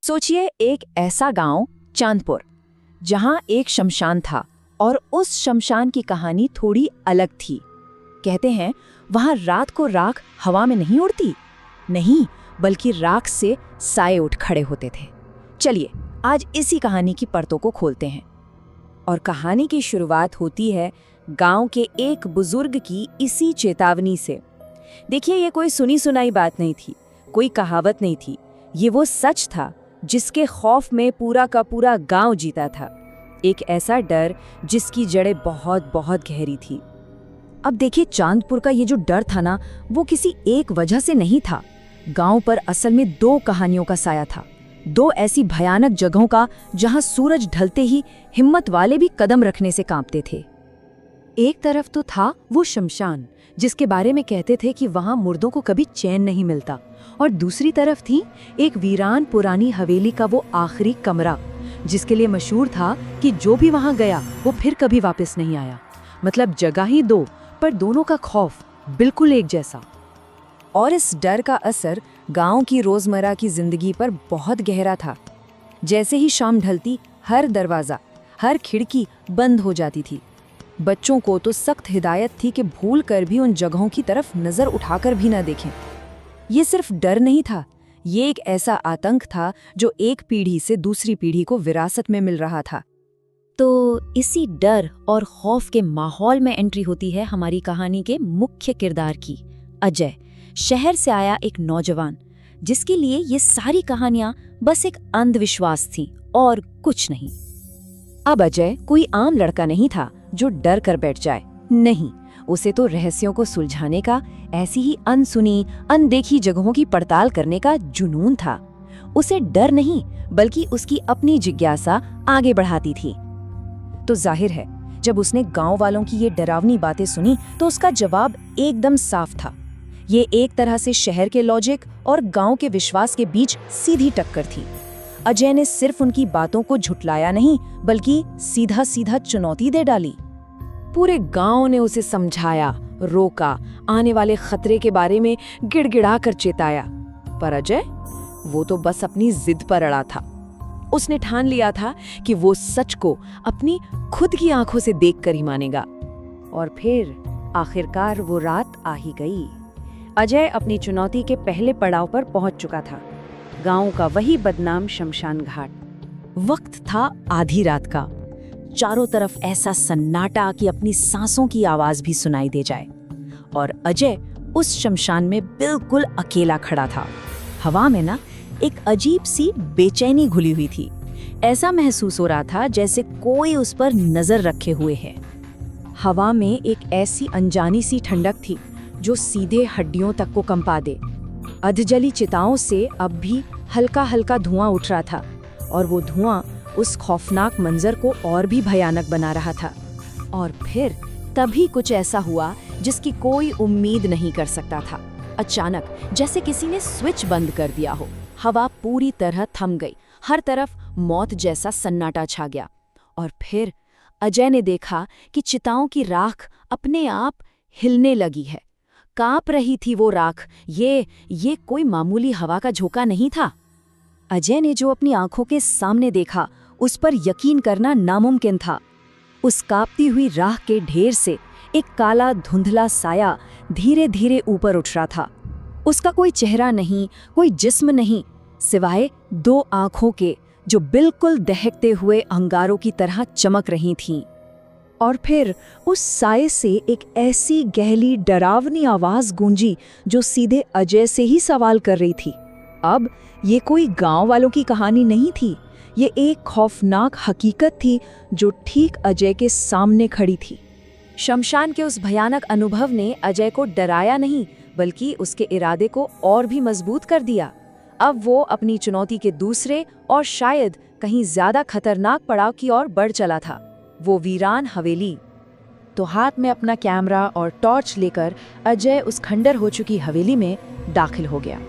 सोचिए एक ऐसा गांव चांदपुर जहां एक शमशान था और उस शमशान की कहानी थोड़ी अलग थी। कहते हैं वहां रात को राख हवा में नहीं उड़ती, नहीं बल्कि राख से साए उठ खड़े होते थे। चलिए आज इसी कहानी की परतों को खोलते हैं। और कहानी की शुरुआत होती है गांव के एक बुजुर्ग की इसी चेतावनी से। देखिए ये कोई सुनी सुनाई बात नहीं थी, कोई कहावत नहीं थी, ये वो सच था जिसके खौफ में पूरा का पूरा गांव जीता था। एक ऐसा डर जिसकी जड़ें बहुत बहुत गहरी थी। अब देखिए चांदपुर का ये जो डर था ना, वो किसी एक वजह से नहीं था। गांव पर असल में दो कहानियों का साया था, दो ऐसी भयानक जगहों का जहां सूरज ढलते ही हिम्मत वाले भी कदम रखने से कांपते थे। एक तरफ तो था वो शमशान जिसके बारे में कहते थे कि वहां मुर्दों को कभी चैन नहीं मिलता, और दूसरी तरफ थी एक वीरान पुरानी हवेली का वो आखिरी कमरा जिसके लिए मशहूर था कि जो भी वहां गया वो फिर कभी वापस नहीं आया। मतलब जगह ही दो, पर दोनों का खौफ बिल्कुल एक जैसा। और इस डर का असर गांव की रोजमर्रा की जिंदगी पर बहुत गहरा था। जैसे ही शाम ढलती हर दरवाजा, हर खिड़की बंद हो जाती थी। बच्चों को तो सख्त हिदायत थी कि भूल कर भी उन जगहों की तरफ नजर उठाकर भी न देखें। ये सिर्फ डर नहीं था, ये एक ऐसा आतंक था जो एक पीढ़ी से दूसरी पीढ़ी को विरासत में मिल रहा था। तो इसी डर और खौफ के माहौल में एंट्री होती है हमारी कहानी के मुख्य किरदार की, अजय। शहर से आया एक नौजवान जिसके लिए ये सारी कहानियां बस एक अंधविश्वास थी और कुछ नहीं। अब अजय कोई आम लड़का नहीं था जो डर कर बैठ जाए, नहीं, उसे तो रहस्यों को सुलझाने का, ऐसी ही अनसुनी अनदेखी जगहों की पड़ताल करने का जुनून था। उसे डर नहीं बल्कि उसकी अपनी जिज्ञासा आगे बढ़ाती थी। तो जाहिर है जब उसने गांव वालों की ये डरावनी बातें सुनी तो उसका जवाब एकदम साफ था। ये एक तरह से शहर के लॉजिक और गांव के विश्वास के बीच सीधी टक्कर थी। अजय ने सिर्फ उनकी बातों को झुटलाया नहीं बल्कि सीधा सीधा चुनौती दे डाली। पूरे गांव ने उसे समझाया, रोका, आने वाले खतरे के बारे में गिड़गिड़ा कर चेताया, पर अजय वो तो बस अपनी जिद पर अड़ा था। उसने ठान लिया था कि वो सच को अपनी खुद की आंखों से देखकर ही मानेगा। और फिर आखिरकार वो रात आ ही गई। अजय अपनी चुनौती के पहले पड़ाव पर पहुंच चुका था, गांव का वही बदनाम शमशान घाट। वक्त था आधी रात का, चारों तरफ ऐसा सन्नाटा कि अपनी सांसों की आवाज भी सुनाई दे जाए। और अजय उस शमशान में बिल्कुल अकेला खड़ा था। हवा में ना एक अजीब सी बेचैनी घुली हुई थी। ऐसा महसूस हो रहा था जैसे कोई उस पर नजर रखे हुए है। हवा में एक ऐसी अनजानी सी ठंडक थी जो सीधे हड्डियों तक को कंपा दे। अधजली चिताओं से अब भी हल्का हल्का धुआं उठ रहा था, और वो धुआं उस खौफनाक मंजर को और भी भयानक बना रहा था। और फिर तभी कुछ ऐसा हुआ जिसकी कोई उम्मीद नहीं कर सकता था। अचानक जैसे किसी ने स्विच बंद कर दिया हो, हवा पूरी तरह थम गई, हर तरफ मौत जैसा सन्नाटा छा गया। और फिर अजय ने देखा कि चिताओं की राख अपने आप हिलने लगी है। कांप रही थी वो राख। ये कोई मामूली हवा का झोंका नहीं था। अजय ने जो अपनी आंखों के सामने देखा उस पर यकीन करना नामुमकिन था। उस कांपती हुई राख के ढेर से एक काला धुंधला साया धीरे धीरे ऊपर उठ रहा था। उसका कोई चेहरा नहीं, कोई जिस्म नहीं, सिवाय दो आंखों के जो बिल्कुल दहकते हुए अंगारों की तरह चमक रही थीं। और फिर उस साये से एक ऐसी गहरी डरावनी आवाज गूंजी जो सीधे अजय से ही सवाल कर रही थी। अब ये कोई गांव वालों की कहानी नहीं थी, ये एक खौफनाक हकीकत थी जो ठीक अजय के सामने खड़ी थी। शमशान के उस भयानक अनुभव ने अजय को डराया नहीं बल्कि उसके इरादे को और भी मजबूत कर दिया। अब वो अपनी चुनौती के दूसरे और शायद कहीं ज्यादा खतरनाक पड़ाव की ओर बढ़ चला था, वो वीरान हवेली। तो हाथ में अपना कैमरा और टॉर्च लेकर अजय उस खंडर हो चुकी हवेली में दाखिल हो गया।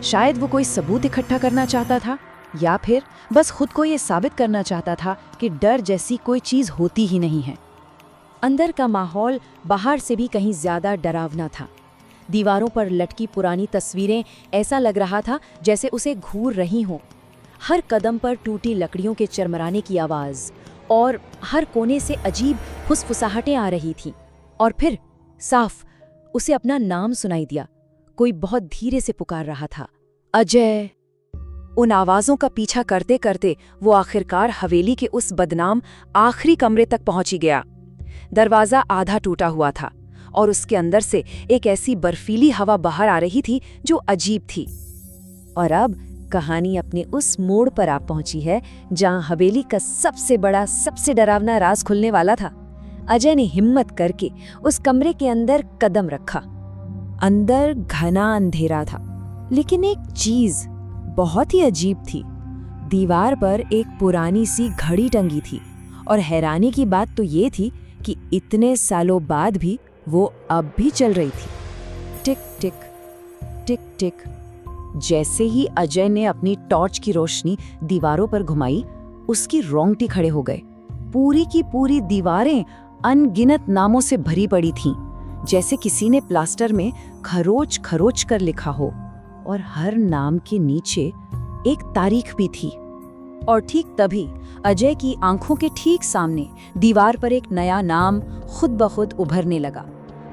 शायद वो कोई सबूत इकट्ठा करना चाहता था, या फिर बस खुद को ये साबित करना चाहता था कि डर जैसी कोई चीज होती ही नहीं है। अंदर का माहौल बाहर से भी कहीं ज्यादा डरावना था। दीवारों पर लटकी पुरानी तस्वीरें ऐसा लग रहा था जैसे उसे घूर रही हों। हर कदम पर टूटी लकड़ियों के चरमराने की आवाज और हर कोने से अजीब फुसफुसाहटें आ रही थीं। और फिर साफ उसे अपना नाम सुनाई दिया। कोई बहुत धीरे से पुकार रहा था, अजय। उन आवाजों का पीछा करते करते वो आखिरकार हवेली के उस बदनाम आखिरी कमरे तक पहुंची गया। दरवाजा आधा टूटा हुआ था और उसके अंदर से एक ऐसी बर्फीली हवा बाहर आ रही थी जो अजीब थी। और अब कहानी अपने उस मोड़ पर आ पहुंची है जहां हवेली का सबसे बड़ा, सबसे डरावना राज खुलने वाला था। अजय ने हिम्मत करके उस कमरे के अंदर कदम रखा। अंदर घना अंधेरा था, लेकिन एक चीज बहुत ही अजीब थी। दीवार पर एक पुरानी सी घड़ी टंगी थी और हैरानी की बात तो ये थी कि इतने सालों बाद भी वो अब भी चल रही थी। टिक टिक टिक टिक। जैसे ही अजय ने अपनी टॉर्च की रोशनी दीवारों पर घुमाई, उसकी रोंगटे खड़े हो गए। पूरी की पूरी दीवारें अनगिनत नामों से भरी पड़ी थीं, जैसे किसी ने प्लास्टर में खरोच खरोच कर लिखा हो। और हर नाम के नीचे एक तारीख भी थी। और ठीक तभी अजय की आंखों के ठीक सामने दीवार पर एक नया नाम खुद ब खुद उभरने लगा।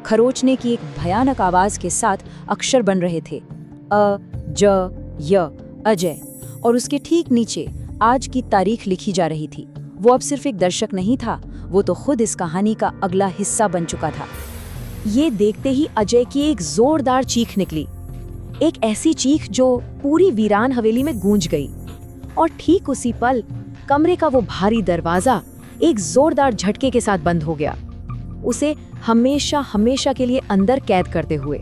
खरोचने की एक भयानक आवाज के साथ अक्षर बन रहे थे, अ ज य, अजय। और उसके ठीक नीचे आज की तारीख लिखी जा रही थी। वो अब सिर्फ एक दर्शक नहीं था, वो तो खुद इस कहानी का अगला हिस्सा बन चुका था। ये देखते ही अजय की एक जोरदार चीख निकली, एक ऐसी चीख जो पूरी वीरान हवेली में गूंज गई। और ठीक उसी पल कमरे का वो भारी दरवाजा एक जोरदार झटके के साथ बंद हो गया, उसे हमेशा हमेशा के लिए अंदर कैद करते हुए।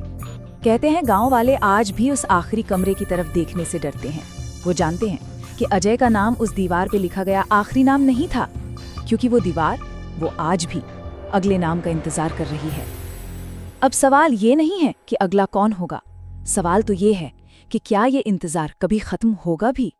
कहते हैं गांव वाले आज भी उस आखिरी कमरे की तरफ देखने से डरते हैं। वो जानते हैं कि अजय का नाम उस दीवार पे लिखा गया आखिरी नाम नहीं था, क्योंकि वो दीवार वो आज भी अगले नाम का इंतजार कर रही है। अब सवाल ये नहीं है कि अगला कौन होगा, सवाल तो ये है कि क्या ये इंतजार कभी खत्म होगा भी।